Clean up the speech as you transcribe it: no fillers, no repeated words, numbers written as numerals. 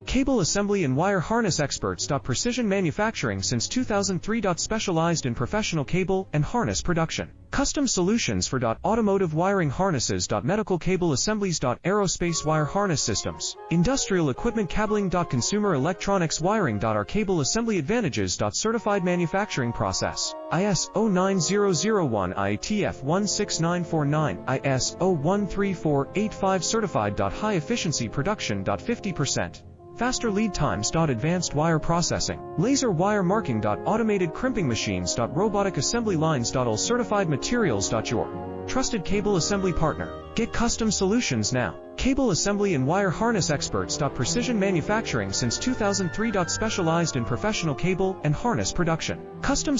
Cable assembly and wire harness experts. Precision manufacturing since 2003. Specialized in professional cable and harness production. Custom solutions for automotive wiring harnesses. Medical cable assemblies. Aerospace wire harness systems. Industrial equipment cabling. Consumer electronics wiring. Our cable assembly advantages. Certified manufacturing process. ISO 9001 IATF 16949 ISO 13485 certified. High efficiency production. 50%. Faster lead times. Advanced wire processing. Laser wire marking. Automated crimping machines. Robotic assembly lines. All certified materials. Your trusted cable assembly partner. Get custom solutions now. Cable assembly and wire harness experts. Precision manufacturing since 2003. Specialized in professional cable and harness production. Custom